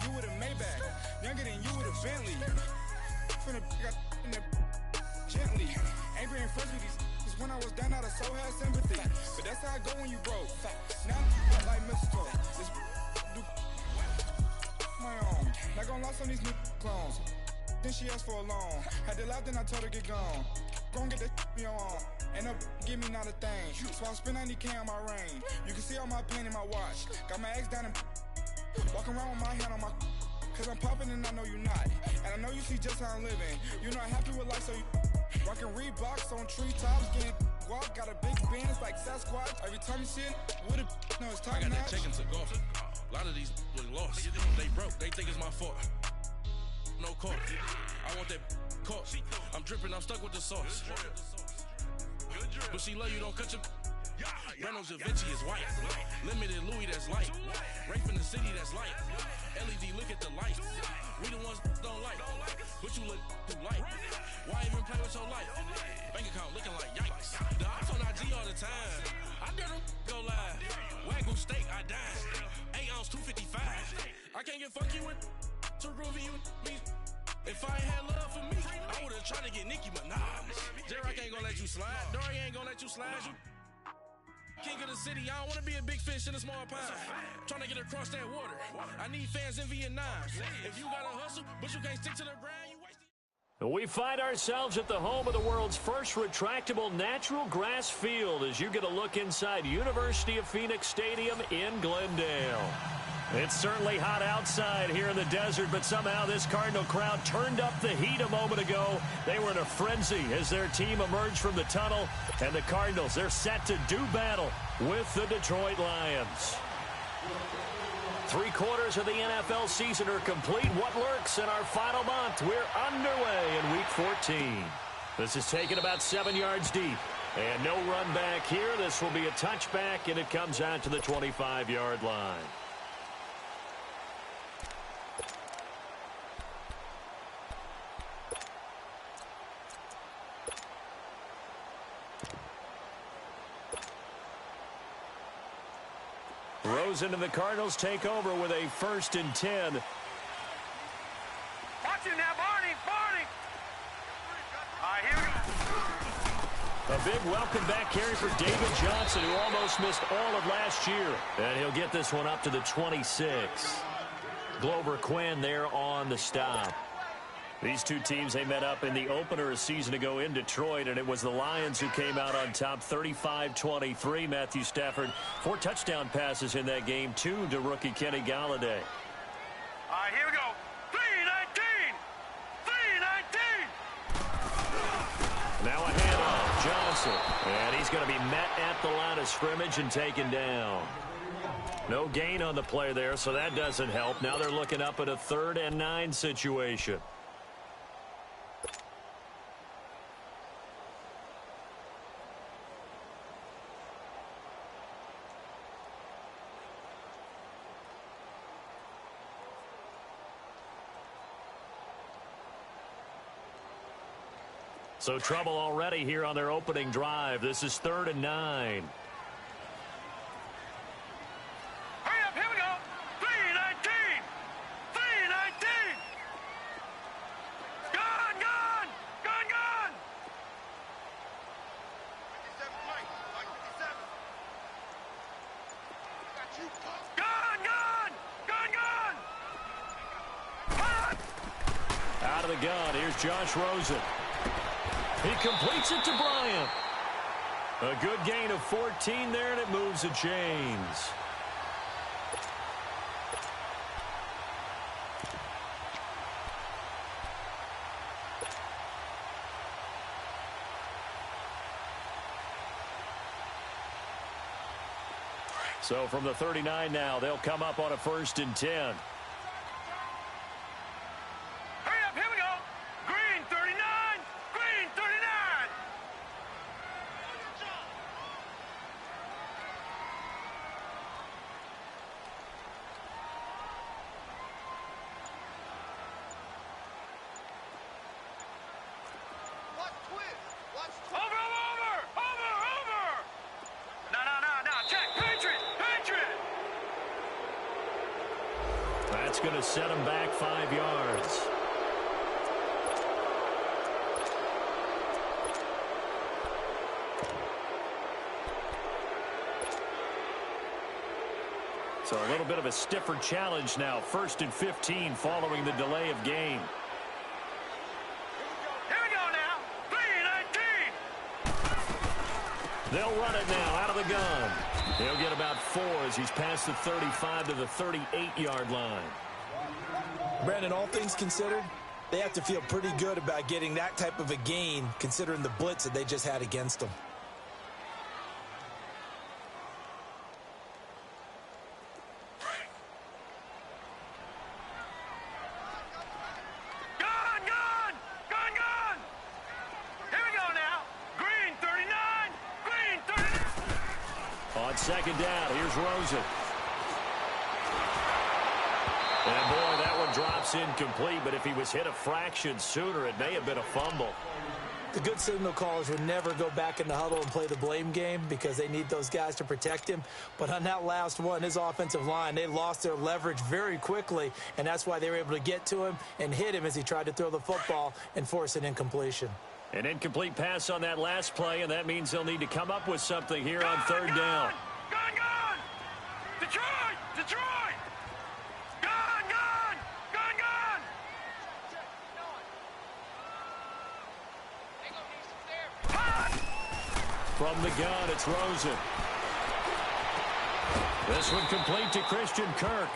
you with a Maybach. Younger than you with a Bentley. Finna got in that gently. Angry and fresh with these. Cause when I was down, I so had sympathy. But that's how I go when you broke. Now I'm like mistletoe. This do my own. Not gonna lie on these new clones. Then she asked for a loan. Had to laugh, then I told her get gone. Gon' get that me on. Ain't no give me not a thing. So I spend 90K on my range. You can see all my pain in my watch. Got my ex down and walking around with my hand on my. Cause I'm popping and I know you not. And I know you see just how I'm living. You're not happy with life, so you rockin' Reeboks on treetops, getting walk. Got a big Benz like Sasquatch. Every time you see it, with a no, it's time. I got that chicken to golf. A lot of these look lost. They broke. They think it's my fault. No court. I want that court. I'm dripping. I'm stuck with the sauce. But she love you. Don't cut your. Reynolds Da Vinci is white. Limited Louis that's light. Rape in the city that's light. LED look at the light. We the ones don't like. But you look too light. Why even play with your life? Bank account looking like yikes. The ops on IG all the time. I dare them go live. Wagyu steak, I dine. 8 ounce 255. I can't get funky with too groovy you me. If I ain't had love for me, I would've tried to get Nicki Minaj. J-Rock ain't gonna let you slide. Dory ain't gonna let you slide. You king of the city, I don't wanna be a big fish in a small pond. Trying to get across that water. I need fans in Vietnam. If you gotta hustle, but you can't stick to the grind, you wasting. We find ourselves at the home of the world's first retractable natural grass field as you get a look inside University of Phoenix Stadium in Glendale. It's certainly hot outside here in the desert, but somehow this Cardinal crowd turned up the heat a moment ago. They were in a frenzy as their team emerged from the tunnel, and the Cardinals, they're set to do battle with the Detroit Lions. 3/4 of the NFL season are complete. What lurks in our final month? We're underway in Week 14. This is taken about 7 yards deep. And no run back here. This will be a touchback, and it comes out to the 25-yard line. Rosen and the Cardinals take over with a 1st and 10. Watch him now, Barney! All right, here we go. A big welcome back carry for David Johnson, who almost missed all of last year. And he'll get this one up to the 26. Glover Quinn there on the stop. These two teams, they met up in the opener a season ago in Detroit, and it was the Lions who came out on top 35-23. Matthew Stafford, 4 touchdown passes in that game, 2 to rookie Kenny Galladay. All right, here we go. 3-19! Now a handoff, Johnson. And he's going to be met at the line of scrimmage and taken down. No gain on the play there, so that doesn't help. Now they're looking up at a 3rd and 9 situation. So trouble already here on their opening drive. This is 3rd and 9. Hurry up, here we go. 3-19! Gone! 57 Mike, 57. Got you, Gone! Out of the gun, here's Josh Rosen. He completes it to Bryant. A good gain of 14 there, and it moves the chains. So from the 39 now, they'll come up on a 1st and 10. That's going to set him back 5 yards. So a little bit of a stiffer challenge now. 1st and 15 following the delay of game. Here we go now. 3-19. They'll run it now out of the gun. He'll get about 4 as he's past the 35 to the 38-yard line. Brandon, all things considered, they have to feel pretty good about getting that type of a gain considering the blitz that they just had against them. Second down, here's Rosen. And boy, that one drops incomplete, but if he was hit a fraction sooner, it may have been a fumble. The good signal callers would never go back in the huddle and play the blame game because they need those guys to protect him. But on that last one, his offensive line, they lost their leverage very quickly, and that's why they were able to get to him and hit him as he tried to throw the football and force an incompletion. An incomplete pass on that last play, and that means they'll need to come up with something here on 3rd down. Gun! Detroit! Detroit! Gun! From the gun, it's Rosen. This one complete to Christian Kirk.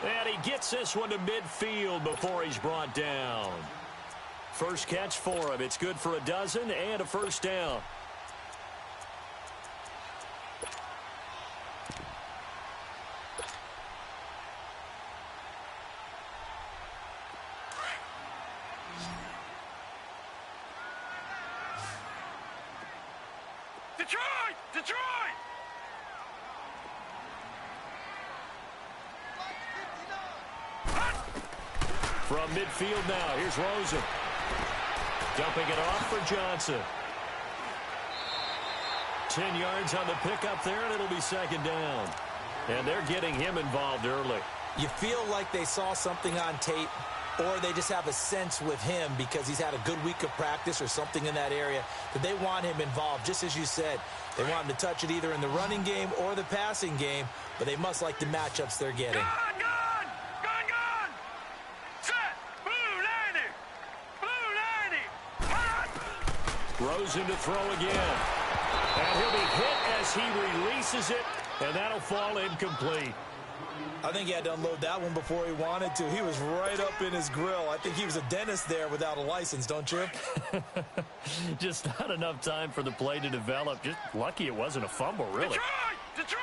And he gets this one to midfield before he's brought down. First catch for him. It's good for a dozen and a 1st down. Detroit! From midfield now, here's Rosen. Dumping it off for Johnson. 10 yards on the pickup there, and it'll be 2nd down. And they're getting him involved early. You feel like they saw something on tape, or they just have a sense with him because he's had a good week of practice or something in that area that they want him involved. Just as you said, they want him to touch it either in the running game or the passing game, but they must like the matchups they're getting. Gun! Set! Blue 90! Hot! Rosen to throw again. And he'll be hit as he releases it, and that'll fall incomplete. I think he had to unload that one before he wanted to. He was right up in his grill. I think he was a dentist there without a license, don't you? Just not enough time for the play to develop. Just lucky it wasn't a fumble, really. Detroit!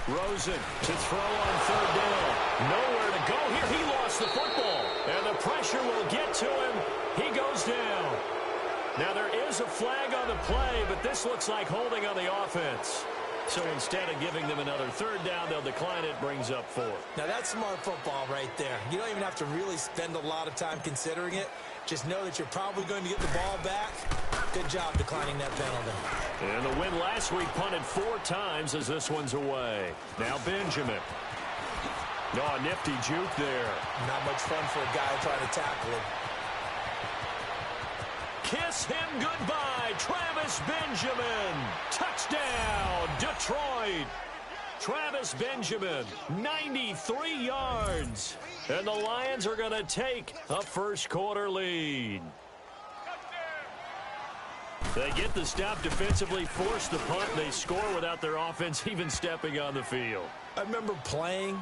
Rosen to throw on 3rd down. Nowhere to go here. He lost the football. And the pressure will get to him. He goes down. Now there is a flag on the play, but this looks like holding on the offense. So instead of giving them another 3rd down, they'll decline it, brings up 4. Now that's smart football right there. You don't even have to really spend a lot of time considering it. Just know that you're probably going to get the ball back. Good job declining that penalty. And the win last week punted 4 times as this one's away. Now Benjamin. Oh, nifty juke there. Not much fun for a guy trying to tackle him. Kiss him goodbye, Travis Benjamin. Touchdown, Detroit. Travis Benjamin, 93 yards. And the Lions are going to take a 1st quarter lead. They get the stop defensively, force the punt, and they score without their offense even stepping on the field. I remember playing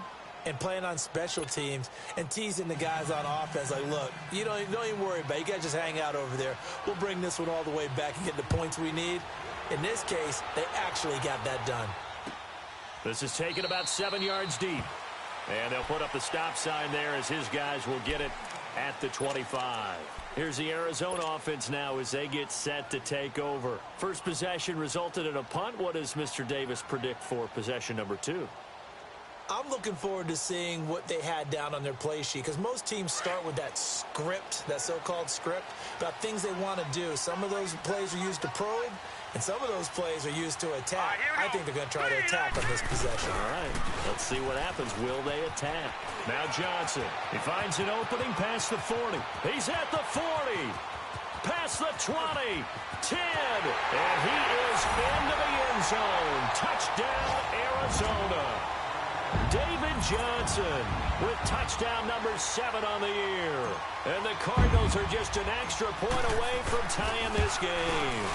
on special teams and teasing the guys on offense like, look, don't even worry about it. You guys just hang out over there. We'll bring this one all the way back and get the points we need. In this case, they actually got that done. This is taken about 7 yards deep. And they'll put up the stop sign there as his guys will get it at the 25. Here's the Arizona offense now as they get set to take over. First possession resulted in a punt. What does Mr. Davis predict for possession number 2? I'm looking forward to seeing what they had down on their play sheet, because most teams start with that script, that so-called script, about things they want to do. Some of those plays are used to probe, and some of those plays are used to attack. I think they're going to try to attack on this possession. All right, let's see what happens. Will they attack? Now Johnson, he finds an opening past the 40. He's at the 40. Past the 20. 10. And he is into the end zone. Touchdown, Arizona. David Johnson with touchdown number 7 on the year. And the Cardinals are just an extra point away from tying this game.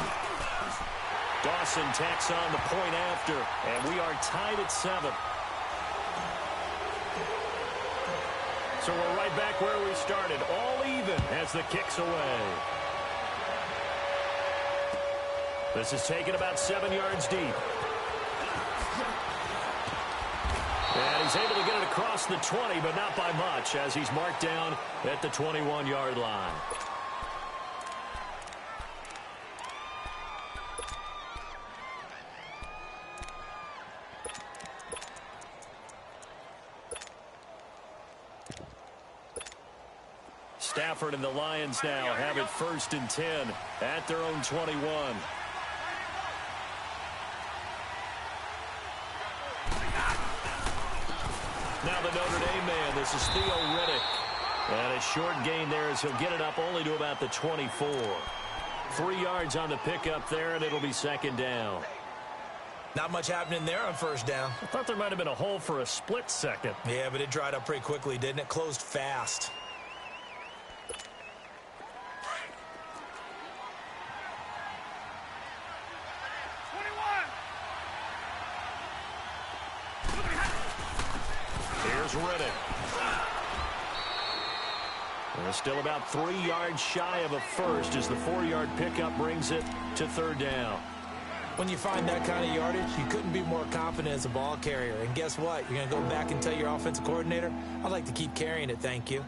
Dawson tacks on the point after, and we are tied at 7. So we're right back where we started, all even as the kick's away. This is taken about 7 yards deep. And he's able to get it across the 20, but not by much, as he's marked down at the 21-yard line. Stafford and the Lions now have it 1st and 10 at their own 21. Now the Notre Dame man, this is Theo Riddick. And a short gain there as he'll get it up only to about the 24. 3 yards on the pickup there, and it'll be 2nd down. Not much happening there on 1st down. I thought there might have been a hole for a split second. Yeah, but it dried up pretty quickly, didn't it? Closed fast. Riddick. They're still about 3 yards shy of a first as the 4-yard pickup brings it to 3rd down. When you find that kind of yardage, you couldn't be more confident as a ball carrier. And guess what? You're going to go back and tell your offensive coordinator, I'd like to keep carrying it, thank you.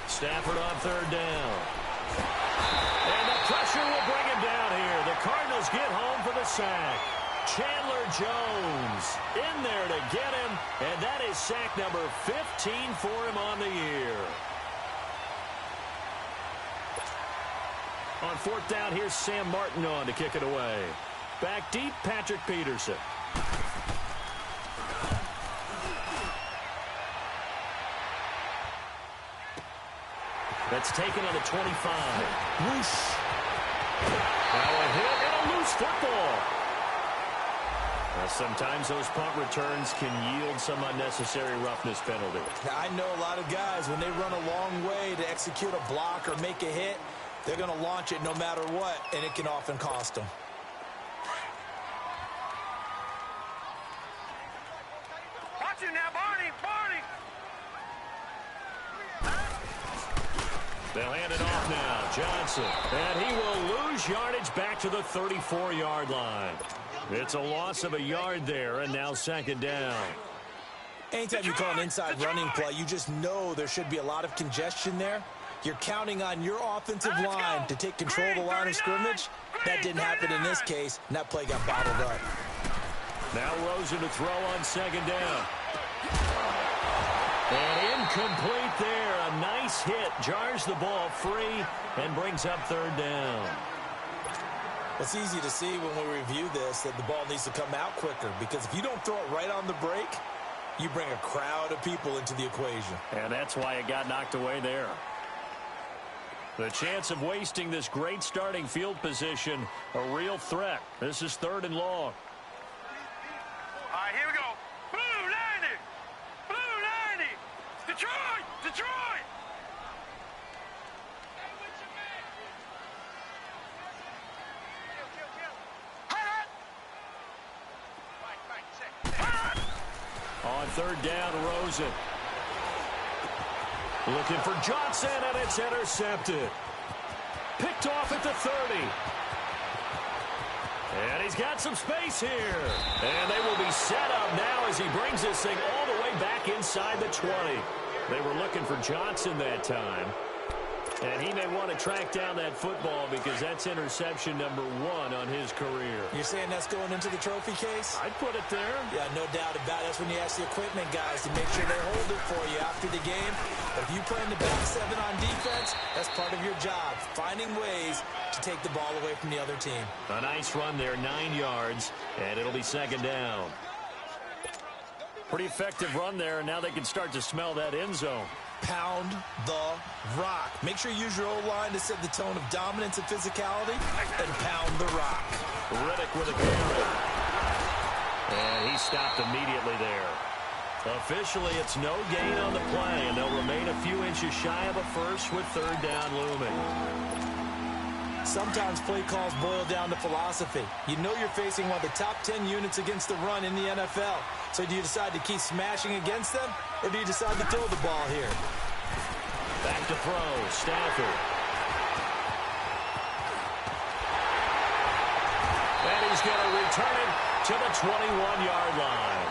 Stafford on 3rd down. And the pressure will bring him down here. The Cardinals get home for the sack. Chandler Jones in there to get him, and that is sack number 15 for him on the year. On 4th down, here's Sam Martin on to kick it away. Back deep, Patrick Peterson. That's taken on the 25. Whoosh. Now a hit and a loose football. Now sometimes those punt returns can yield some unnecessary roughness penalty. Now, I know a lot of guys, when they run a long way to execute a block or make a hit, they're going to launch it no matter what, and it can often cost them. Watch it now, Barney! They'll hand it off now. Johnson. And he will lose yardage back to the 34-yard line. It's a loss of a yard there, and now 2nd down. Anytime you call an inside running play, you just know there should be a lot of congestion there. You're counting on your offensive line to take control of the line of scrimmage. That didn't happen in this case, and that play got bottled up. Now Rosen to throw on 2nd down. And incomplete there. A nice hit. Jars the ball free and brings up 3rd down. It's easy to see when we review this that the ball needs to come out quicker, because if you don't throw it right on the break, you bring a crowd of people into the equation. And that's why it got knocked away there. The chance of wasting this great starting field position, a real threat. This is 3rd and long. All right, here we go. Blue 90! Blue 90! Detroit! Detroit! On 3rd down, Rosen. Looking for Johnson, and it's intercepted. Picked picked off at the 30. And he's got some space here. And they will be set up now as he brings this thing all the way back inside the 20. They were looking for Johnson that time. And he may want to track down that football because that's interception number 1 on his career. You're saying that's going into the trophy case? I'd put it there. Yeah, no doubt about it. That's when you ask the equipment guys to make sure they hold it for you after the game. But if you play in the back 7 on defense, that's part of your job, finding ways to take the ball away from the other team. A nice run there, 9 yards, and it'll be second down. Pretty effective run there, and now they can start to smell that end zone. Pound the rock. Make sure you use your O-line to set the tone of dominance and physicality, and pound the rock. Riddick with a carry. And he stopped immediately there. Officially, it's no gain on the play, and they'll remain a few inches shy of a first with third down looming. Sometimes play calls boil down to philosophy. You know you're facing one of the top 10 units against the run in the NFL. So do you decide to keep smashing against them, or do you decide to throw the ball here? Back to throw, Stafford. And he's going to return it to the 21-yard line.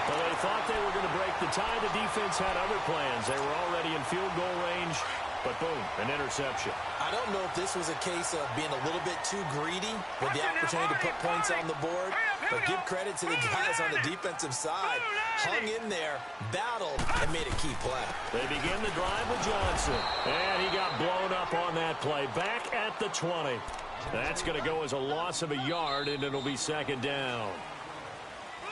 Well, they thought they were going to break the tie. The defense had other plans. They were already in field goal range. But boom, an interception. I don't know if this was a case of being a little bit too greedy with the opportunity to put points on the board, but give credit to the guys on the defensive side. Hung in there, battled, and made a key play. They begin the drive with Johnson, and he got blown up on that play. Back at the 20. That's going to go as a loss of a yard, and it'll be second down.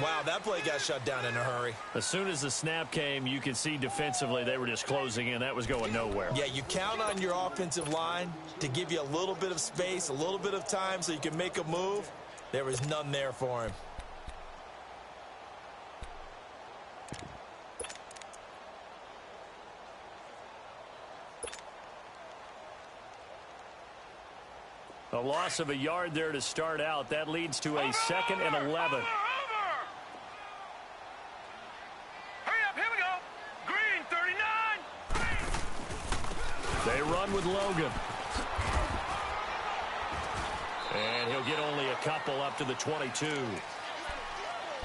Wow, that play got shut down in a hurry. As soon as the snap came, you could see defensively they were just closing in. That was going nowhere. Yeah, you count on your offensive line to give you a little bit of space, a little bit of time so you can make a move. There was none there for him. A loss of a yard there to start out. That leads to a 2nd and 11. They run with Logan. And he'll get only a couple up to the 22.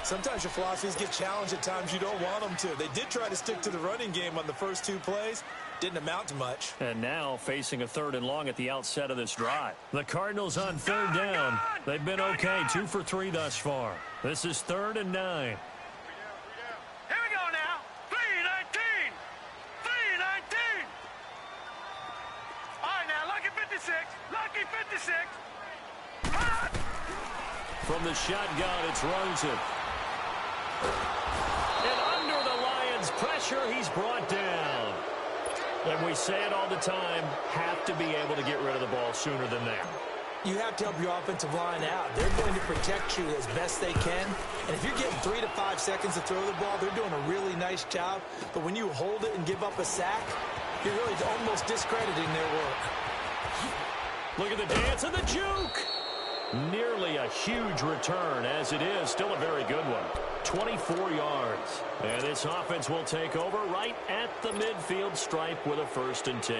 Sometimes your philosophies get challenged at times you don't want them to. They did try to stick to the running game on the first 2 plays. Didn't amount to much. And now facing a 3rd and long at the outset of this drive. The Cardinals on 3rd down. They've been okay, 2 for 3 thus far. This is 3rd and 9. From the shotgun, it's Rosen. And under the Lions' pressure, he's brought down. And we say it all the time, have to be able to get rid of the ball sooner than that. You have to help your offensive line out. They're going to protect you as best they can. And if you're getting 3 to 5 seconds to throw the ball, they're doing a really nice job. But when you hold it and give up a sack, you're really almost discrediting their work. Look at the dance and the juke. Nearly a huge return, as it is. Still a very good one. 24 yards. And this offense will take over right at the midfield stripe with a 1st and 10.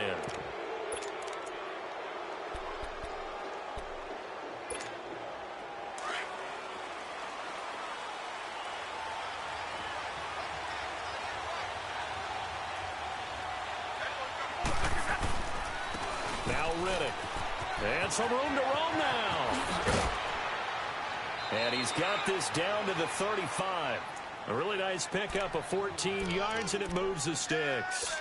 Now Riddick. And some room to roam now. And he's got this down to the 35. A really nice pickup of 14 yards, and it moves the sticks.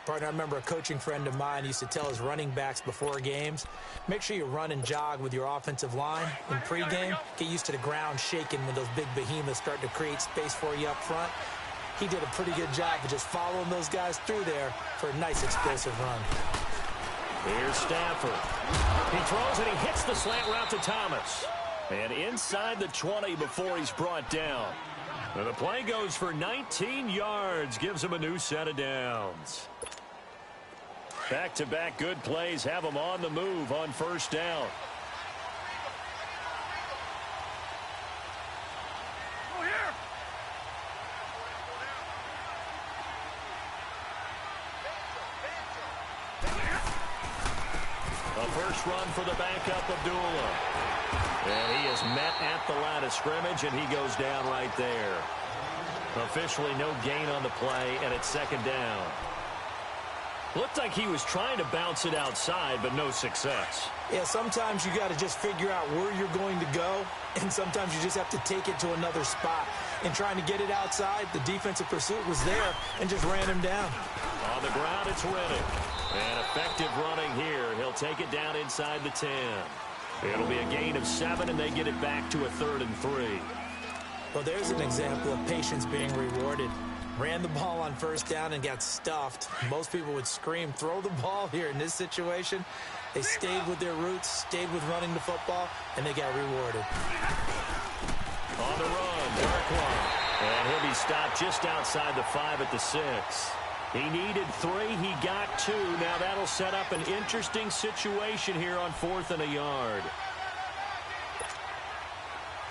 Partner, I remember a coaching friend of mine used to tell his running backs before games, make sure you run and jog with your offensive line in pregame. Get used to the ground shaking when those big behemoths start to create space for you up front. He did a pretty good job of just following those guys through there for a nice explosive run. Here's Stafford. He throws and he hits the slant route to Thomas. And inside the 20 before he's brought down. And the play goes for 19 yards. Gives him a new set of downs. Back-to-back good plays have him on the move on 1st down. first run for the backup, Abdullah. And he is met at the line of scrimmage, and he goes down right there. Officially no gain on the play, and it's second down. Looked like he was trying to bounce it outside, but no success. Yeah, sometimes you got to just figure out where you're going to go, and sometimes you just have to take it to another spot. In trying to get it outside, the defensive pursuit was there and just ran him down. On the ground, it's Riddick. And effective running here. He'll take it down inside the 10. It'll be a gain of 7, and they get it back to a 3rd and 3. Well, there's an example of patience being rewarded. Ran the ball on first down and got stuffed. Most people would scream, throw the ball here. In this situation, they stayed with their roots, stayed with running the football, and they got rewarded. On the run, Darkwan. And he'll be stopped just outside the 5 at the 6. He needed 3. He got 2. Now that'll set up an interesting situation here on 4th and a yard.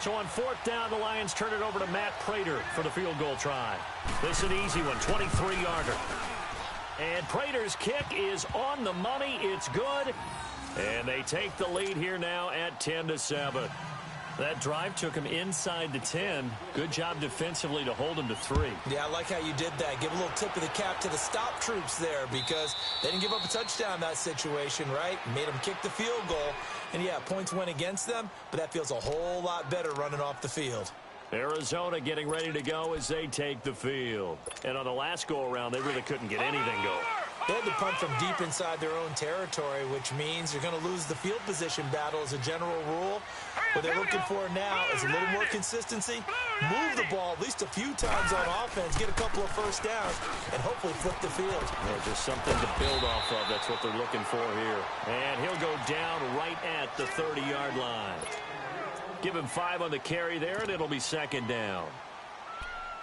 So on 4th down, the Lions turn it over to Matt Prater for the field goal try. This is an easy one, 23-yarder. And Prater's kick is on the money. It's good. And they take the lead here now at 10-7. That drive took him inside the 10. Good job defensively to hold him to 3. Yeah, I like how you did that. Give a little tip of the cap to the stop troops there because they didn't give up a touchdown in that situation, right? Made them kick the field goal. And, yeah, points went against them, but that feels a whole lot better running off the field. Arizona getting ready to go as they take the field. And on the last go-around, they really couldn't get anything going. They had to punt from deep inside their own territory, which means you're going to lose the field position battle as a general rule. What they're looking for now is a little more consistency, move the ball at least a few times on offense, get a couple of first downs, and hopefully flip the field. Yeah, just something to build off of. That's what they're looking for here. And he'll go down right at the 30-yard line. Give him 5 on the carry there, and it'll be second down.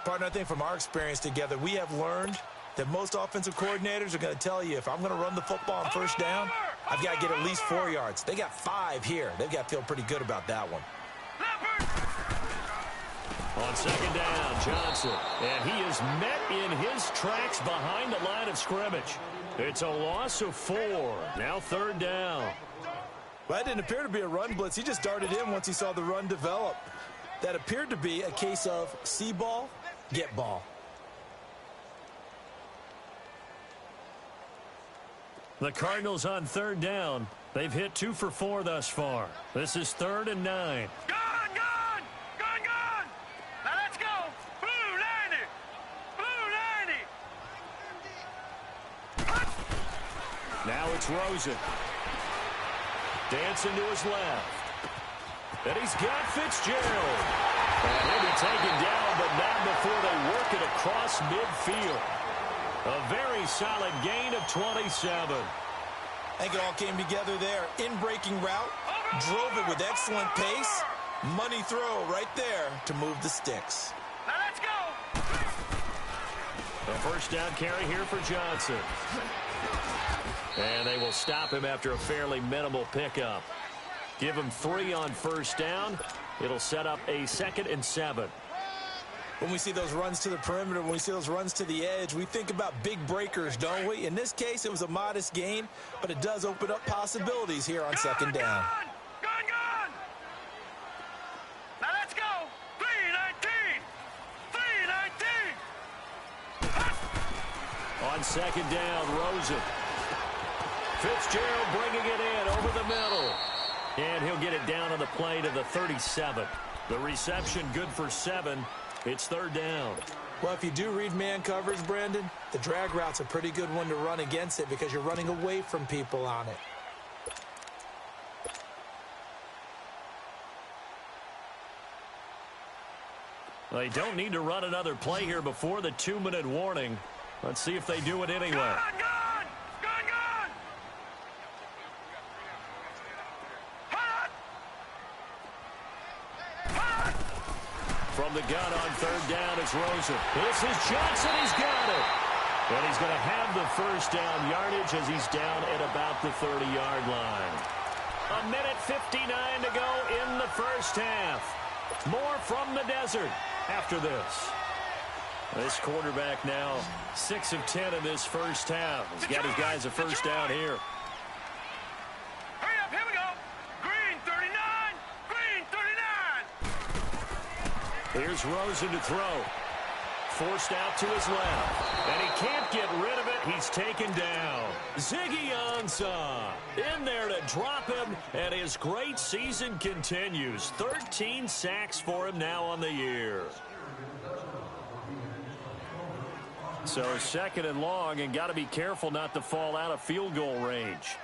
Partner, I think from our experience together, we have learned that most offensive coordinators are going to tell you if I'm going to run the football on first down, I've got to get at least 4 yards. They got 5 here. They've got to feel pretty good about that one. On second down, Johnson. And he is met in his tracks behind the line of scrimmage. It's a loss of 4. Now 3rd down. Well, that didn't appear to be a run blitz. He just darted in once he saw the run develop. That appeared to be a case of see ball, get ball. The Cardinals on 3rd down. They've hit 2 for 4 thus far. This is 3rd and 9. Gone! Now let's go! Blue 90! Blue 90! Now it's Rosen. Dancing to his left. And he's got Fitzgerald. And he'll be taken down, but not before they work it across midfield. A very solid gain of 27. I think it all came together there. In-breaking route, drove it with excellent pace. Money throw right there to move the sticks. Now let's go! The first down carry here for Johnson. And they will stop him after a fairly minimal pickup. Give him 3 on first down. It'll set up a 2nd and 7. When we see those runs to the perimeter, when we see those runs to the edge, we think about big breakers, don't we? In this case, it was a modest gain, but it does open up possibilities here on second down. Gone! Now let's go! 319! 319! On second down, Rosen. Fitzgerald bringing it in over the middle. And he'll get it down on the play to the 37. The reception good for 7. It's 3rd down. Well, if you do read man coverage, Brandon, the drag route's a pretty good one to run against it because you're running away from people on it. They don't need to run another play here before the 2-minute warning. Let's see if they do it anyway. Gone! From the gun on 3rd down, it's Rosen. This is Johnson. He's got it. And he's going to have the first down yardage as he's down at about the 30-yard line. 1:59 to go in the first half. More from the desert after this. This quarterback now 6 of 10 in this first half. He's got his guys a first down here. Hurry up! Here's Rosen to throw. Forced out to his left. And he can't get rid of it. He's taken down. Ziggy Ansah in there to drop him. And his great season continues. 13 sacks for him now on the year. So 2nd and long, and got to be careful not to fall out of field goal range.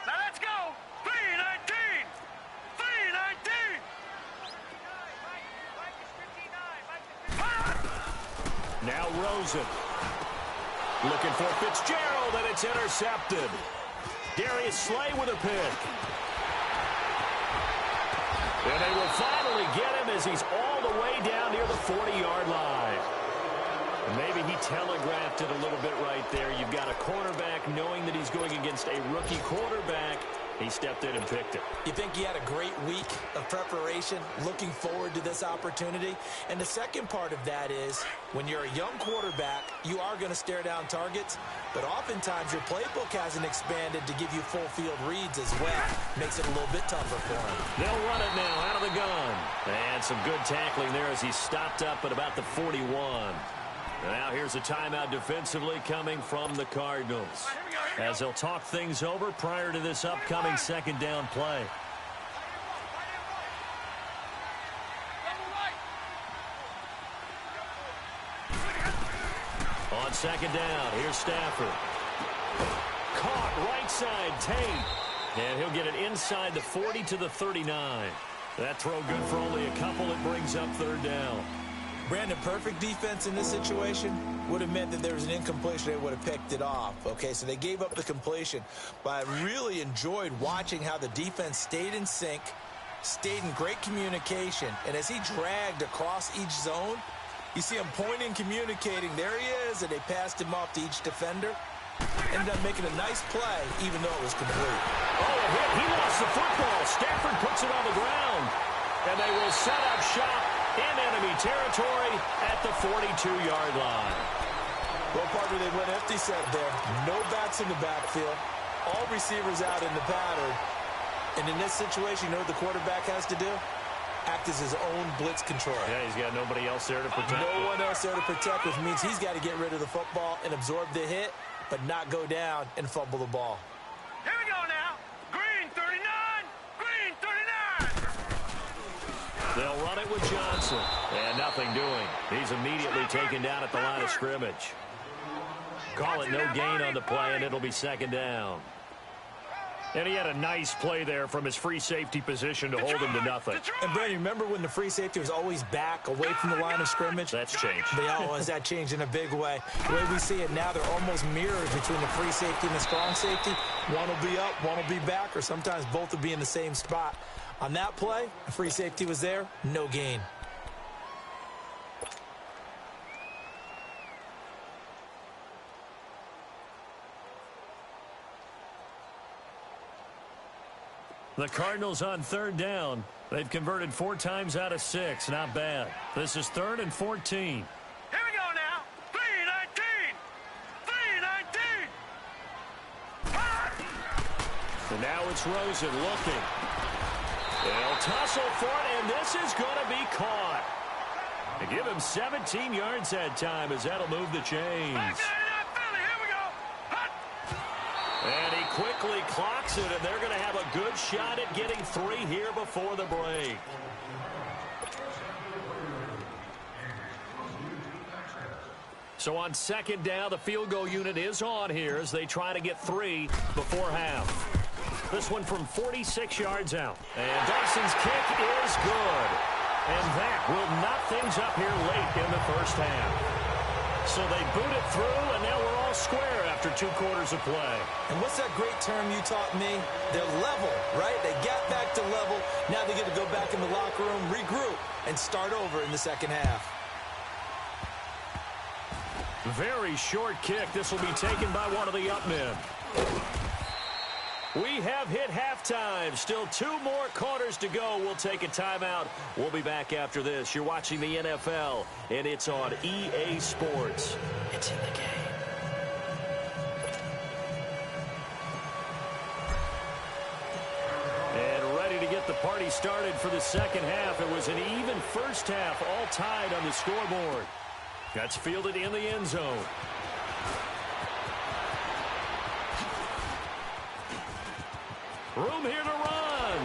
Now let's go. 3-19. 3-19. Now Rosen. Looking for Fitzgerald, and it's intercepted. Darius Slay with a pick. And they will finally get him as he's all the way down near the 40-yard line. Maybe he telegraphed it a little bit right there. You've got a cornerback knowing that he's going against a rookie quarterback. He stepped in and picked it. You think he had a great week of preparation, looking forward to this opportunity? And the second part of that is, when you're a young quarterback, you are going to stare down targets, but oftentimes your playbook hasn't expanded to give you full field reads as well. Makes it a little bit tougher for him. They'll run it now out of the gun. And some good tackling there as he stopped up at about the 41. Now here's a timeout defensively coming from the Cardinals, as they'll talk things over prior to this upcoming 2nd down play. On 2nd down, here's Stafford. Caught right side, Tate. And he'll get it inside the 40 to the 39. That throw good for only a couple. It brings up 3rd down. Brandon, perfect defense in this situation would have meant that there was an incompletion. They would have picked it off. Okay, so they gave up the completion. But I really enjoyed watching how the defense stayed in sync, stayed in great communication. And as he dragged across each zone, you see him pointing, communicating. There he is, and they passed him off to each defender. Ended up making a nice play, even though it was complete. Oh, a hit. He lost the football. Stafford puts it on the ground. And they will set up shop in enemy territory at the 42-yard line. Well, partner, they went empty set there. No backs in the backfield. All receivers out in the pattern. And in this situation, you know what the quarterback has to do? Act as his own blitz control. Yeah, he's got nobody else there to protect. No one else there to protect, which means he's got to get rid of the football and absorb the hit, but not go down and fumble the ball. Here we go now. Green 39. Green 39. They'll run it with Johnson. And nothing doing. He's immediately taken down at the line of scrimmage. Call it no gain on the play, and it'll be 2nd down. And he had a nice play there from his free safety position to hold him to nothing. And, Brady, remember when the free safety was always back, away from the line of scrimmage? That's changed. That changed in a big way. The way we see it now, they're almost mirrors between the free safety and the strong safety. One will be up, one will be back, or sometimes both will be in the same spot. On that play, the free safety was there, no gain. The Cardinals on 3rd down. They've converted 4 times out of 6. Not bad. This is 3rd and 14. Here we go now. 3-19. 3-19. And now it's Rosen looking. They'll tussle for it, and this is going to be caught. They give him 17 yards that time as that'll move the chains. And he quickly clocks it, and they're going to have a good shot at getting 3 here before the break. So on 2nd down, the field goal unit is on here as they try to get 3 before half. This one from 46 yards out. And Dyson's kick is good. And that will knock things up here late in the first half. So they boot it through, and now we're all square after 2 quarters of play. And what's that great term you taught me? They're level, right? They got back to level. Now they get to go back in the locker room, regroup, and start over in the 2nd half. Very short kick. This will be taken by one of the up men. We have hit halftime. Still 2 more quarters to go. We'll take a timeout. We'll be back after this. You're watching the NFL, and it's on EA Sports. It's in the game. And ready to get the party started for the second half. It was an even first half, all tied on the scoreboard. That's fielded in the end zone. Room here to run.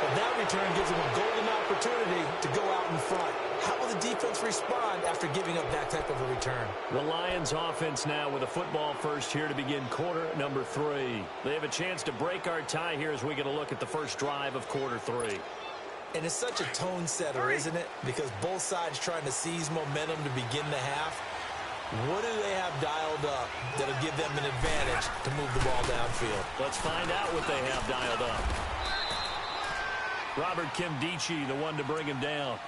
Well, that return gives them a golden opportunity to go out in front. How will the defense respond after giving up that type of a return? The Lions offense now with a football first here to begin quarter number 3. They have a chance to break our tie here as we get a look at the first drive of quarter 3. And it's such a tone setter, isn't it? Because both sides trying to seize momentum to begin the half. What do they have dialed up that'll give them an advantage to move the ball downfield? Let's find out what they have dialed up. Robert Kimdichie, the one to bring him down.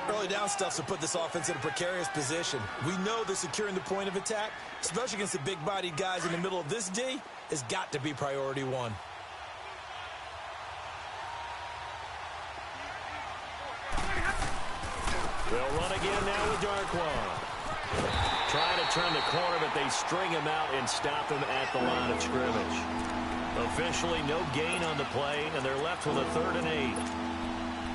Early down stuffs will put this offense in a precarious position. We know that securing the point of attack, especially against the big-bodied guys in the middle of this D, has got to be priority one. They'll run again now with Darkwan. Trying to turn the corner, but they string him out and stop him at the line of scrimmage. Officially no gain on the play, and they're left with a 3rd and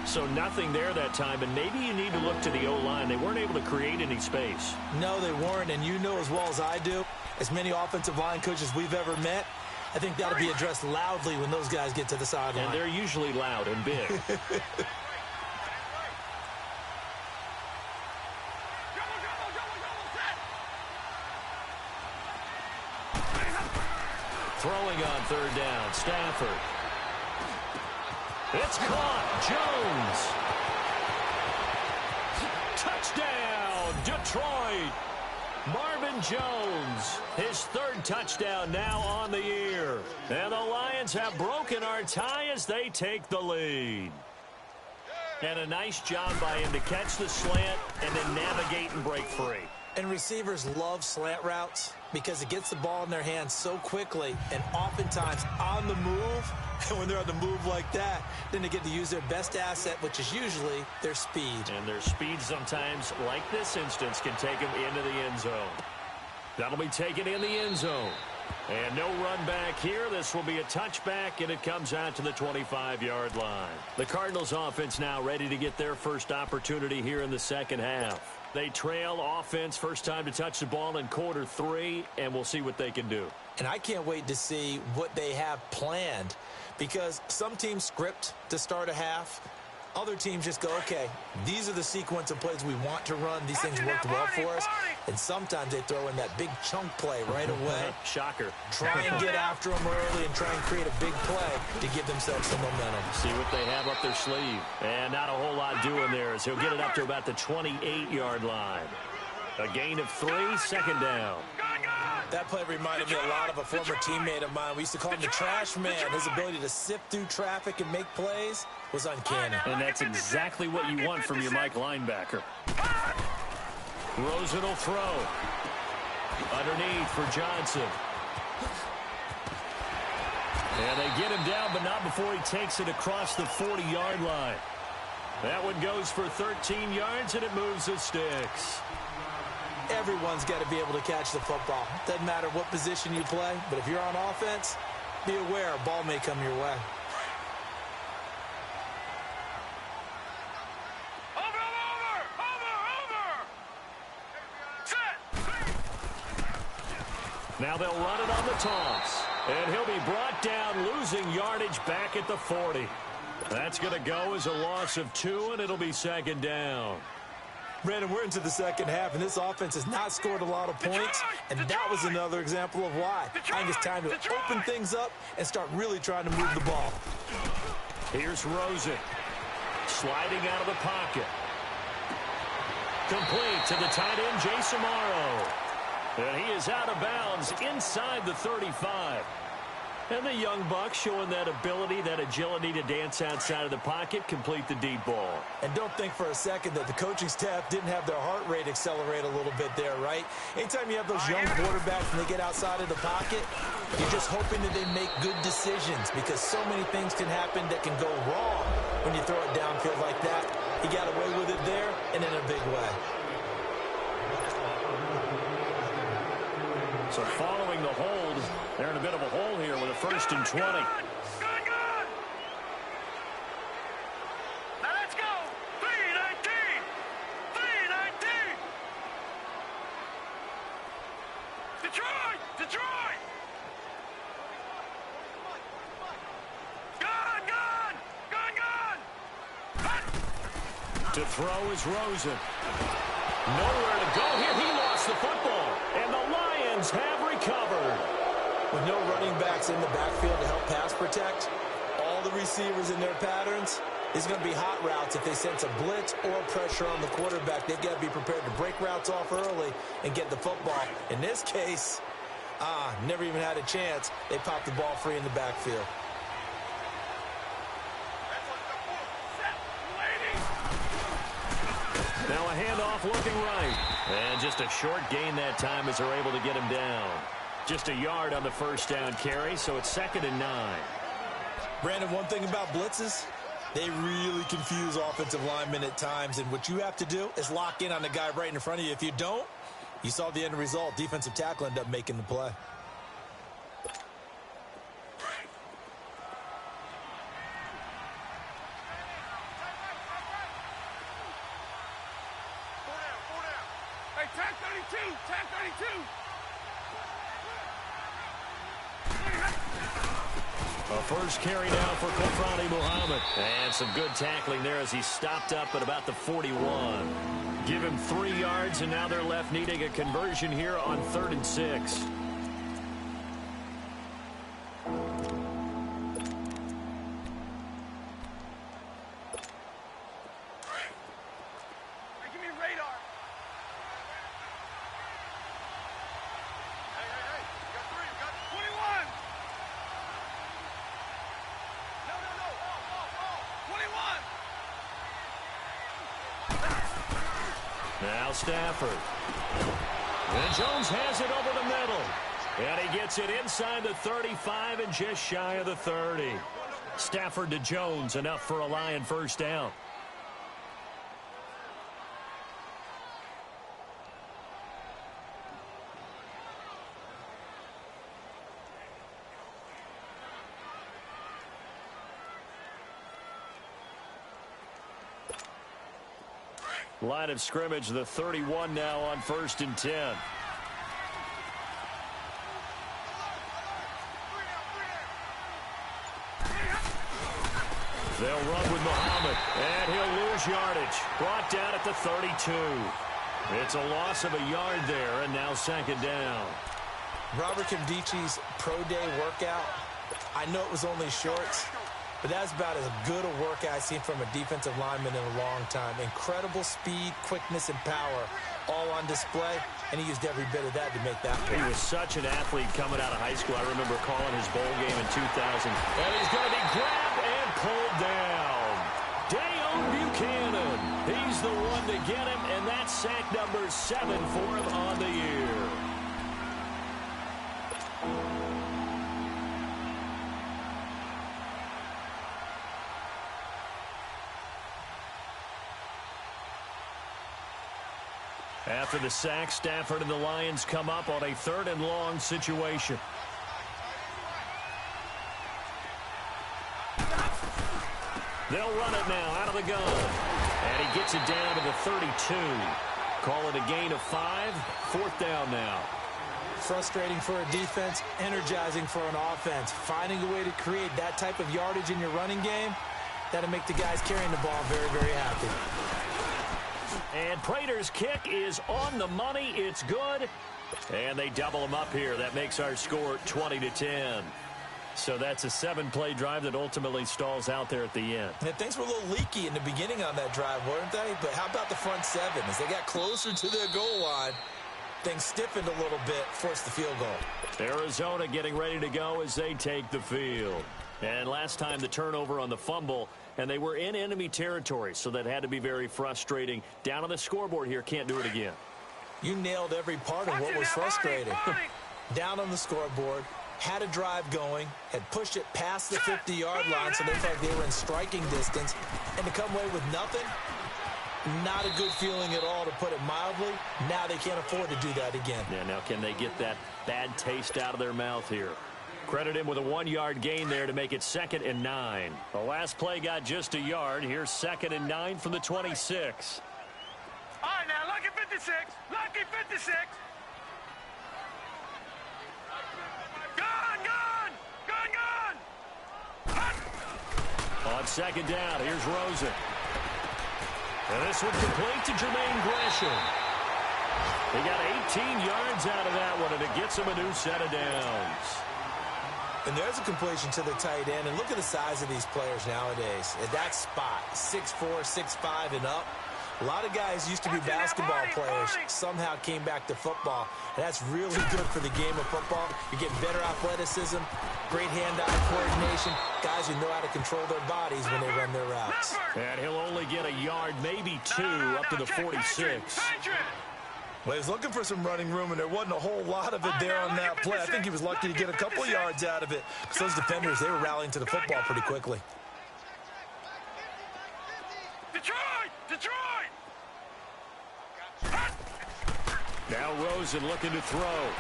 8. So nothing there that time, and maybe you need to look to the O-line. They weren't able to create any space. No, they weren't, and you know as well as I do, as many offensive line coaches we've ever met, I think that'll be addressed loudly when those guys get to the sideline. And they're usually loud and big. Throwing on 3rd down, Stafford. It's caught. Jones. Touchdown, Detroit. Marvin Jones, his 3rd touchdown now on the year. And the Lions have broken our tie as they take the lead. And a nice job by him to catch the slant and then navigate and break free. And receivers love slant routes because it gets the ball in their hands so quickly and oftentimes on the move. And when they're on the move like that, then they get to use their best asset, which is usually their speed. And their speed sometimes, like this instance, can take them into the end zone. That'll be taken in the end zone. And no run back here. This will be a touchback, and it comes out to the 25-yard line. The Cardinals offense now ready to get their first opportunity here in the second half. They trail offense, first time to touch the ball in quarter 3, and we'll see what they can do. And I can't wait to see what they have planned because some teams script to start a half. Other teams just go, okay, these are the sequence of plays we want to run. These things worked well for us. And sometimes they throw in that big chunk play right away. Shocker. Try and get after them early and try and create a big play to give themselves some momentum. See what they have up their sleeve. And not a whole lot doing there as he'll get it up to about the 28-yard line. A gain of 3, 2nd down. That play reminded me a lot of a former teammate of mine. We used to call him the trash man. His ability to sift through traffic and make plays was uncanny. And that's exactly what you want from your Mike linebacker. Rosen will throw. Underneath for Johnson. And they get him down, but not before he takes it across the 40-yard line. That one goes for 13 yards, and it moves the sticks. Everyone's got to be able to catch the football. Doesn't matter what position you play, but if you're on offense, be aware a ball may come your way. Now they'll run it on the toss. And he'll be brought down, losing yardage back at the 40. That's going to go as a loss of 2, and it'll be 2nd down. Brandon, we're into the second half, and this offense has not scored a lot of points, and that was another example of why. I think it's time to open things up and start really trying to move the ball. Here's Rosen. Sliding out of the pocket. Complete to the tight end, Jason Morrow. And he is out of bounds inside the 35. And the young buck showing that ability, that agility to dance outside of the pocket, complete the deep ball. And don't think for a second that the coaching staff didn't have their heart rate accelerate a little bit there, right? Anytime you have those young quarterbacks and they get outside of the pocket, you're just hoping that they make good decisions because so many things can happen that can go wrong when you throw it downfield like that. He got away with it there and in a big way. So following the hold, they're in a bit of a hole here with a 1st and 20. Good. Now let's go. 3-19. 3-19. Detroit. Gun. To throw is Rosen. Nowhere to go here. He lost the football. And the Lions have recovered. With no running backs in the backfield to help pass protect, all the receivers in their patterns, it's going to be hot routes if they sense a blitz or pressure on the quarterback. They've got to be prepared to break routes off early and get the football. In this case, never even had a chance. They popped the ball free in the backfield. Now a handoff looking right. And just a short gain that time as they're able to get him down. Just a yard on the 1st down carry, so it's 2nd and 9. Brandon, one thing about blitzes, they really confuse offensive linemen at times, and what you have to do is lock in on the guy right in front of you. If you don't, you saw the end result. Defensive tackle ended up making the play. Hey, tag 32. A first carry now for Kofrani Muhammad. And some good tackling there as he stopped up at about the 41. Give him 3 yards, and now they're left needing a conversion here on 3rd and 6. Hey, give me radar. Hey. You got 3. You got 21. No. 21. Now Stafford. And Jones has it over the middle. And he gets it inside the 35 and just shy of the 30. Stafford to Jones, enough for a Lion 1st down. Line of scrimmage, the 31 now on 1st and 10. They'll run with Muhammad, and he'll lose yardage. Brought down at the 32. It's a loss of a yard there, and now 2nd down. Robert Kimdichi's pro day workout, I know it was only shorts, but that's about as good a workout I've seen from a defensive lineman in a long time. Incredible speed, quickness, and power all on display, and he used every bit of that to make that play. He was such an athlete coming out of high school. I remember calling his bowl game in 2000. And he's going to be grabbed and pulled down. Dayon Buchanan. He's the one to get him, and that's sack number 7 for him on the year. After the sack, Stafford and the Lions come up on a 3rd and long situation. They'll run it now out of the gun. And he gets it down to the 32. Call it a gain of 5. 4th down now. Frustrating for a defense, energizing for an offense. Finding a way to create that type of yardage in your running game, that'll make the guys carrying the ball very, very happy. And Prater's kick is on the money. It's good. And they double him up here. That makes our score 20-10. So that's a 7-play drive that ultimately stalls out there at the end. And things were a little leaky in the beginning on that drive, weren't they? But how about the front 7? As they got closer to their goal line, things stiffened a little bit, forced the field goal. Arizona getting ready to go as they take the field. And last time the turnover on the fumble, and they were in enemy territory, so that had to be very frustrating. Down on the scoreboard here, can't do it again. You nailed every part of what was frustrating. Down on the scoreboard, had a drive going, had pushed it past the 50-yard line, so they felt like they were in striking distance, and to come away with nothing, Not a good feeling at all, to put it mildly. Now they can't afford to do that again. Yeah, now can they get that bad taste out of their mouth here? Credit him with a 1-yard gain there to make it 2nd and 9. The last play got just a yard. Here's 2nd and 9 from the 26. All right, now, lucky 56. Lucky 56. Gun, gun. Gun, gun. On 2nd down, here's Rosen. And this one complete to Jermaine Gresham. He got 18 yards out of that one, and it gets him a new set of downs. And there's a completion to the tight end. And look at the size of these players nowadays. At that spot, 6'4", 6'5", and up. A lot of guys used to be basketball players, somehow came back to football. And that's really good for the game of football. You're getting better athleticism, great hand-eye coordination, guys who know how to control their bodies when they run their routes. And he'll only get a yard, maybe 2, up to the 46. Well, he was looking for some running room, and there wasn't a whole lot of it there on that play. I think he was lucky to get a couple yards out of it. Because those defenders, they were rallying to the football pretty quickly. Detroit! Detroit! Now Rosen looking to throw.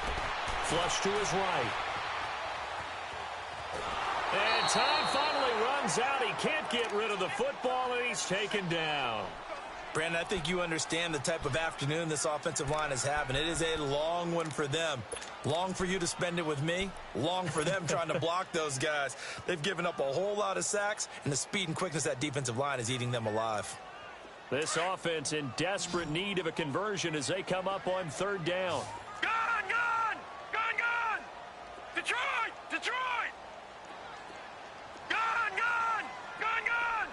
Flush to his right. And time finally runs out. He can't get rid of the football, and he's taken down. Brandon, I think you understand the type of afternoon this offensive line is having. It is a long one for them. Long for you to spend it with me. Long for them trying to block those guys. They've given up a whole lot of sacks, and the speed and quickness of that defensive line is eating them alive. This offense in desperate need of a conversion as they come up on 3rd down. Gun, gun! Gun, gun! Detroit! Detroit! Gun, gun! Gun, gun!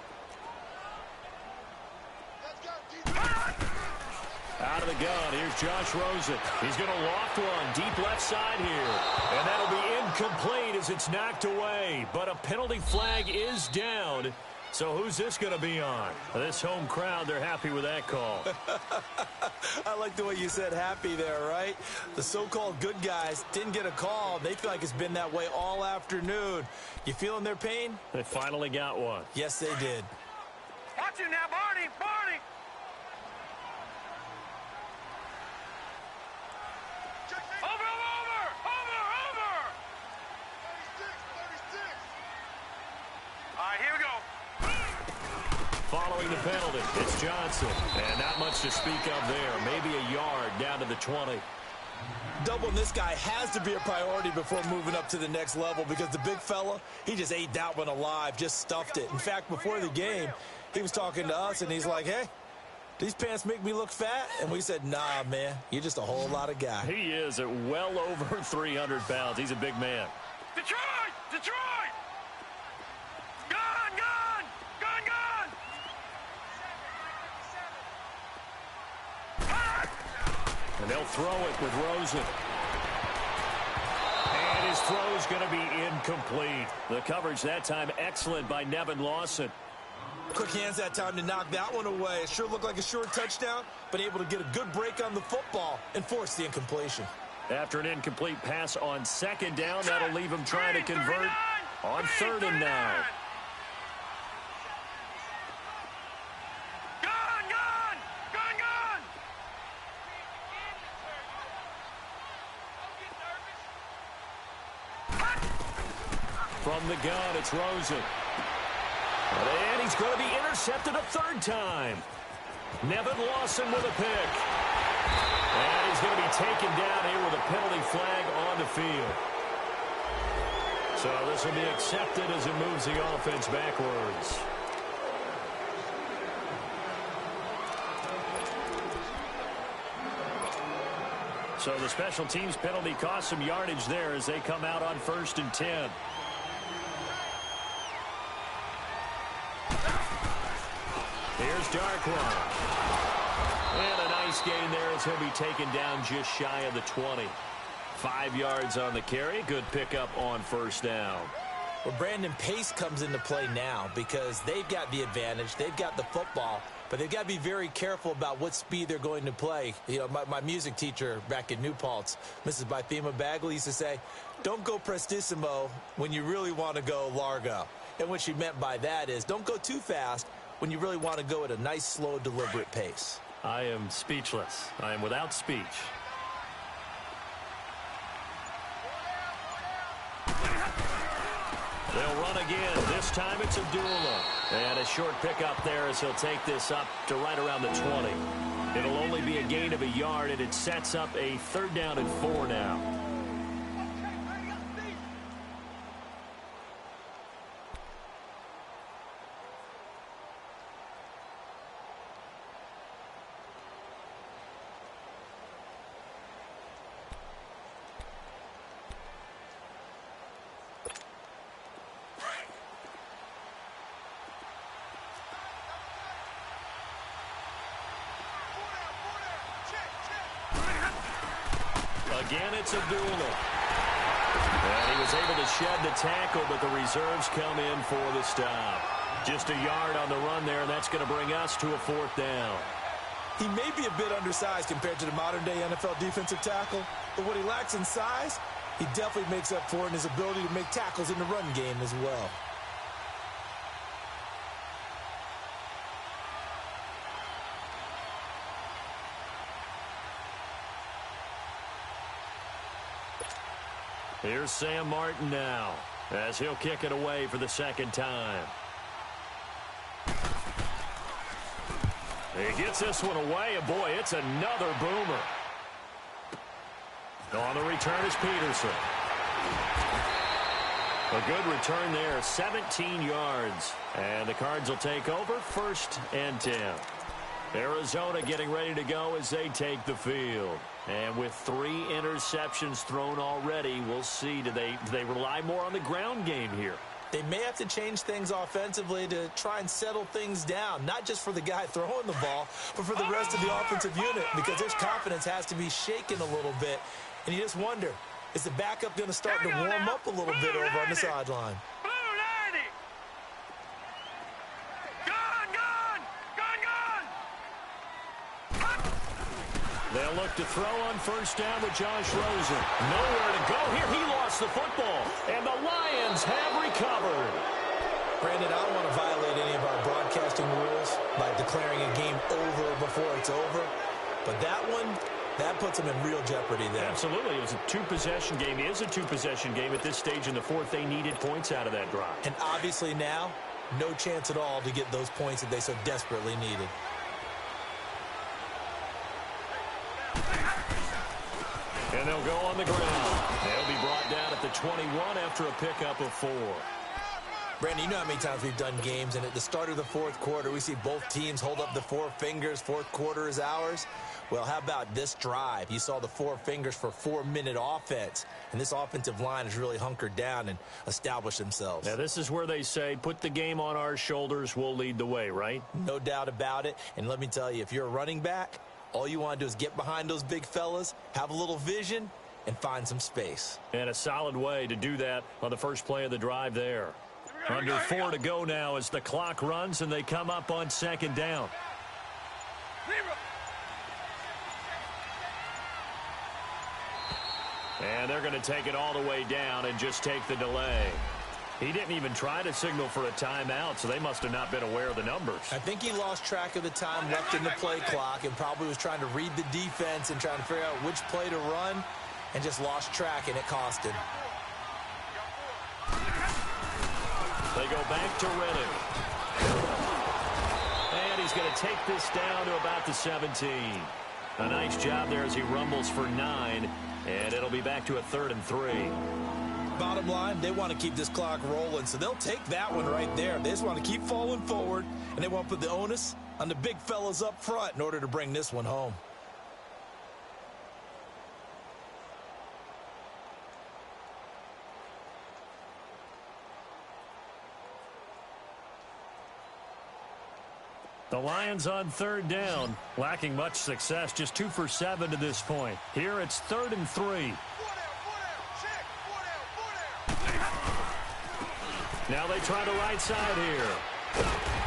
Out of the gun, here's Josh Rosen. He's going to loft one deep left side here. And that'll be incomplete as it's knocked away. But a penalty flag is down. So who's this going to be on? This home crowd, they're happy with that call. I like the way you said happy there, right? The so-called good guys didn't get a call. They feel like it's been that way all afternoon. You feeling their pain? They finally got one. Yes, they did. Watch him now, Barney! Barney! Over! All right, here we go. Following the penalty, it's Johnson. And not much to speak of there. Maybe a yard down to the 20. Doubling this guy has to be a priority before moving up to the next level, because the big fella, he just ate that one alive, just stuffed it. In fact, before the game, he was talking to us, and he's like, hey, these pants make me look fat? And we said, nah, man, you're just a whole lot of guy. He is at well over 300 pounds. He's a big man. Detroit! Detroit! Gun, gun! Gun, gun! And they'll throw it with Rosen. And his throw's going to be incomplete. The coverage that time excellent by Nevin Lawson. Quick hands that time to knock that one away. It sure looked like a short touchdown, but able to get a good break on the football and force the incompletion. After an incomplete pass on 2nd down, that'll leave him trying to convert on 3rd and 9. From the gun, it's Rosen. And he's going to be intercepted a 3rd time. Nevin Lawson with a pick. And he's going to be taken down here with a penalty flag on the field. So this will be accepted as it moves the offense backwards. So the special teams penalty cost some yardage there as they come out on 1st and 10. Here's Darkwan. And a nice gain there as he'll be taken down just shy of the 20. 5 yards on the carry. Good pickup on 1st down. Well, Brandon, pace comes into play now because they've got the advantage. They've got the football, but they've got to be very careful about what speed they're going to play. You know, my music teacher back in New Paltz, Mrs. Bythema Bagley, used to say, don't go prestissimo when you really want to go largo. And what she meant by that is don't go too fast, when you really want to go at a nice, slow, deliberate pace. I am speechless. I am without speech. They'll run again. This time it's Abdullah. And a short pickup there as he'll take this up to right around the 20. It'll only be a gain of a yard, and it sets up a 3rd down and 4 now. Again, it's Abdullah. And he was able to shed the tackle, but the reserves come in for the stop. Just a yard on the run there, and that's going to bring us to a 4th down. He may be a bit undersized compared to the modern-day NFL defensive tackle, but what he lacks in size, he definitely makes up for in his ability to make tackles in the run game as well. Here's Sam Martin now, as he'll kick it away for the 2nd time. He gets this one away, and boy, it's another boomer. On the return is Peterson. A good return there, 17 yards. And the Cards will take over, 1st and 10. Arizona getting ready to go as they take the field. And with 3 interceptions thrown already, we'll see, do they rely more on the ground game here? They may have to change things offensively to try and settle things down, not just for the guy throwing the ball, but for the rest of the offensive unit, because their confidence has to be shaken a little bit. And you just wonder, is the backup going to start to warm up a little bit over on the sideline? They'll look to throw on 1st down with Josh Rosen. Nowhere to go here. He lost the football, and the Lions have recovered. Brandon, I don't want to violate any of our broadcasting rules by declaring a game over before it's over, but that one, that puts them in real jeopardy there. Absolutely. It was a 2-possession game. It is a 2-possession game at this stage in the 4th. They needed points out of that drive. And obviously now, no chance at all to get those points that they so desperately needed. And they'll go on the ground. They'll be brought down at the 21 after a pickup of 4. Brandon, you know how many times we've done games, and at the start of the 4th quarter, we see both teams hold up the 4 fingers, 4th quarter is ours. Well, how about this drive? You saw the 4 fingers for 4-minute offense, and this offensive line has really hunkered down and established themselves. Now, this is where they say, put the game on our shoulders, we'll lead the way, right? No doubt about it, and let me tell you, if you're a running back, all you want to do is get behind those big fellas, have a little vision, and find some space. And a solid way to do that on the first play of the drive there. Under 4 to go now as the clock runs and they come up on 2nd down. And they're going to take it all the way down and just take the delay. He didn't even try to signal for a timeout, so they must have not been aware of the numbers. I think he lost track of the time left in the play clock and probably was trying to read the defense and trying to figure out which play to run and just lost track, and it cost him. They go back to Reddick. And he's going to take this down to about the 17. A nice job there as he rumbles for 9, and it'll be back to a 3rd and 3. Bottom line, they want to keep this clock rolling, so they'll take that one right there. They just want to keep falling forward, and they want to put the onus on the big fellas up front in order to bring this one home. The Lions on 3rd down, lacking much success, just 2 for 7 to this point. Here it's 3rd and 3. Now they try the right side here.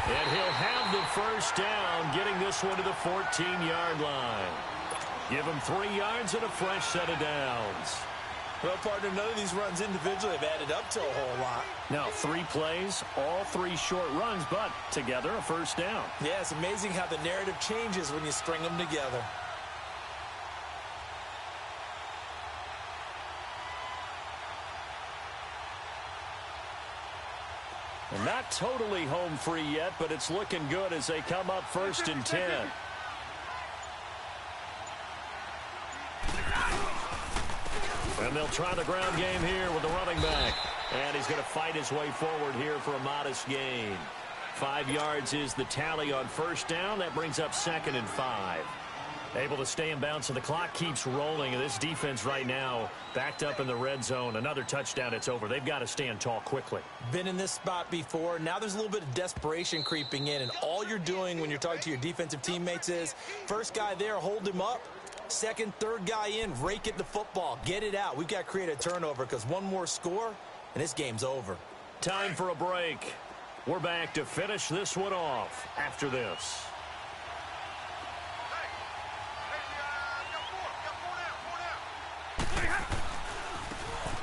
And he'll have the 1st down, getting this one to the 14-yard line. Give him 3 yards and a fresh set of downs. Well, partner, none of these runs individually have added up to a whole lot. Now, 3 plays, all 3 short runs, but together a first down. Yeah, it's amazing how the narrative changes when you string them together. And not totally home free yet, but it's looking good as they come up 1st and 10. And they'll try the ground game here with the running back. And he's going to fight his way forward here for a modest gain. 5 yards is the tally on first down. That brings up 2nd and 5. Able to stay in bounds, so the clock keeps rolling. And this defense right now backed up in the red zone. Another touchdown, it's over. They've got to stand tall quickly. Been in this spot before. Now there's a little bit of desperation creeping in. And all you're doing when you're talking to your defensive teammates is, first guy there, hold him up. Second, third guy in, rake it the football. Get it out. We've got to create a turnover because one more score, and this game's over. Time for a break. We're back to finish this one off after this.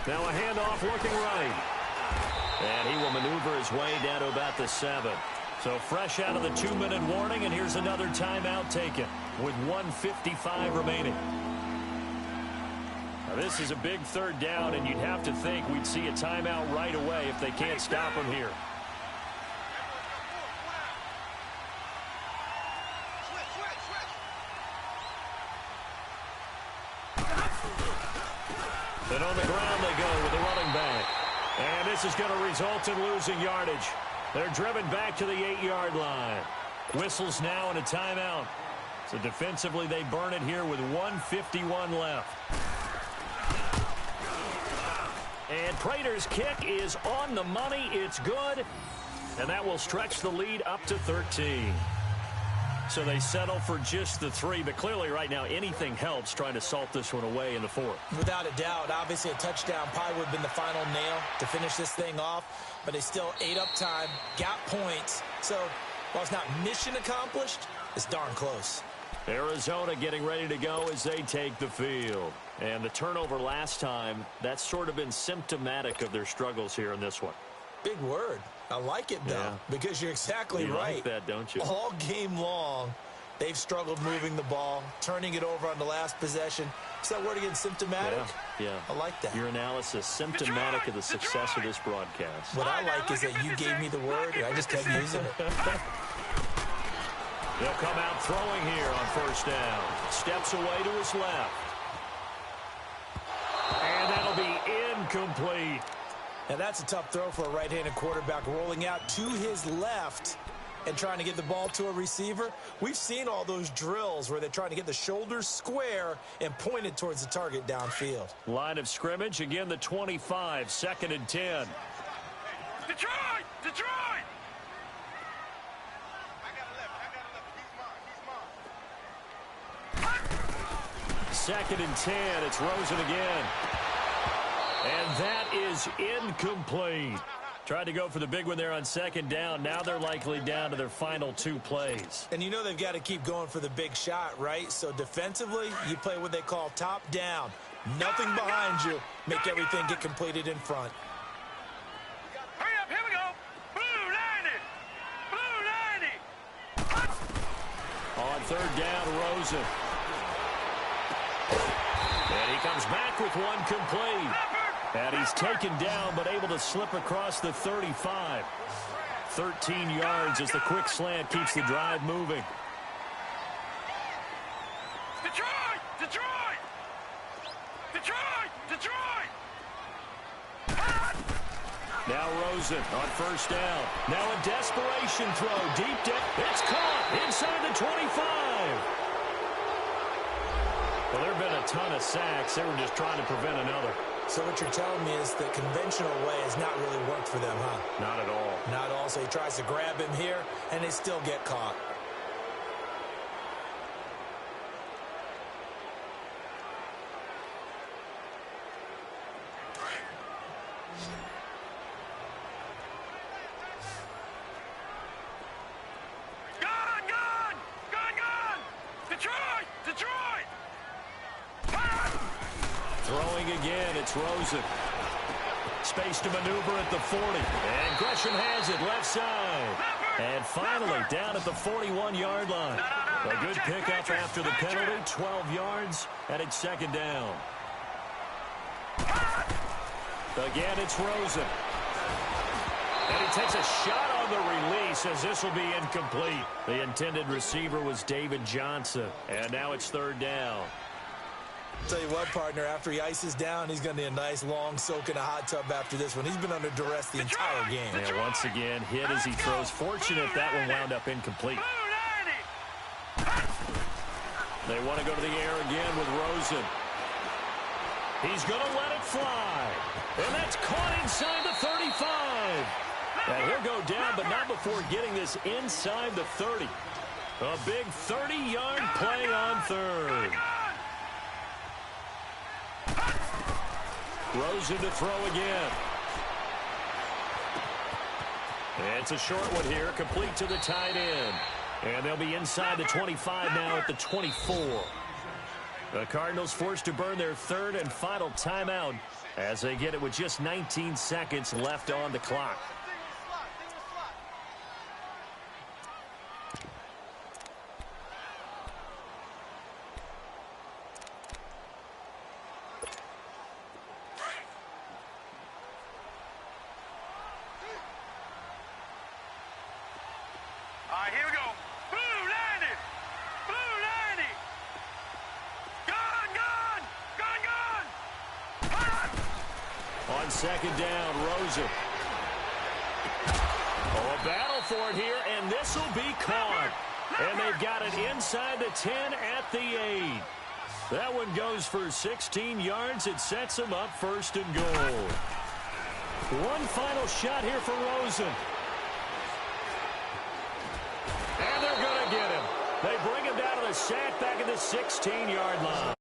Now a handoff looking right. And he will maneuver his way down to about the 7. So fresh out of the 2-minute warning, and here's another timeout taken with 1:55 remaining. Now this is a big third down, and you'd have to think we'd see a timeout right away if they can't stop him here. And on the ground they go with the running back. And this is going to result in losing yardage. They're driven back to the 8-yard line. Whistles now and a timeout. So defensively they burn it here with 1:51 left. And Prater's kick is on the money. It's good. And that will stretch the lead up to 13. So they settle for just the 3, but clearly right now anything helps trying to salt this one away in the 4th. Without a doubt, obviously a touchdown probably would have been the final nail to finish this thing off, but they still ate up time, got points. So while it's not mission accomplished, it's darn close. Arizona getting ready to go as they take the field. And the turnover last time, that's sort of been symptomatic of their struggles here in this one. Big word. I like it, though, because you're exactly right. You like that, don't you? All game long, they've struggled moving the ball, turning it over on the last possession. Is that word again, symptomatic? Yeah. I like that. Your analysis, symptomatic of the success of this broadcast. What I like is that you gave me the word, and I just kept using it. They'll come out throwing here on first down. Steps away to his left. And that'll be incomplete. Now, that's a tough throw for a right-handed quarterback, rolling out to his left and trying to get the ball to a receiver. We've seen all those drills where they're trying to get the shoulders square and point it towards the target downfield. Line of scrimmage, again the 25, 2nd and 10. Detroit! Detroit! 2nd and 10, it's Rosen again. And that is incomplete. Tried to go for the big one there on 2nd down. Now they're likely down to their final 2 plays. And you know they've got to keep going for the big shot, right? So defensively, you play what they call top down. Nothing behind you. Make everything get completed in front. Hurry up, here we go. Blue 90. Blue 90. On 3rd down, Rosen. And he comes back with one complete. And he's taken down, but able to slip across the 35. 13 yards as the quick slant keeps the drive moving. Detroit! Detroit! Detroit! Detroit! Now Rosen on 1st down. Now a desperation throw. Deep down. It's caught inside the 25. Well, there have been a ton of sacks. They were just trying to prevent another. So what you're telling me is the conventional way has not really worked for them, huh? Not at all. Not at all. So he tries to grab him here, and they still get caught. Detroit! Detroit! Throw Throwing again, it's Rosen. Space to maneuver at the 40. And Gresham has it left side. And finally, down at the 41-yard line. A good pickup after the penalty, 12 yards, and it's second down. Again, it's Rosen. And he takes a shot on the release as this will be incomplete. The intended receiver was David Johnson. And now it's third down. Tell you what, partner, after he ices down, he's going to need a nice long soak in a hot tub after this one. He's been under duress the entire game. And once again, hit as he throws. Fortunate that one wound up incomplete. They want to go to the air again with Rosen. He's going to let it fly. And that's caught inside the 35. And he'll go down, but not before getting this inside the 30. A big 30-yard play on third. Rosen to throw again. It's a short one here, complete to the tight end. And they'll be inside the 25 now at the 24. The Cardinals forced to burn their third and final timeout as they get it with just 19 seconds left on the clock. Here we go. Blue 90. Blue 90. Gone. On second down, Rosen. Oh, a battle for it here, and this will be caught. And they've got it inside the 10 at the 8. That one goes for 16 yards. It sets them up first and goal. One final shot here for Rosen. And they're going to get him. They bring him down to the sack back at the 16-yard line.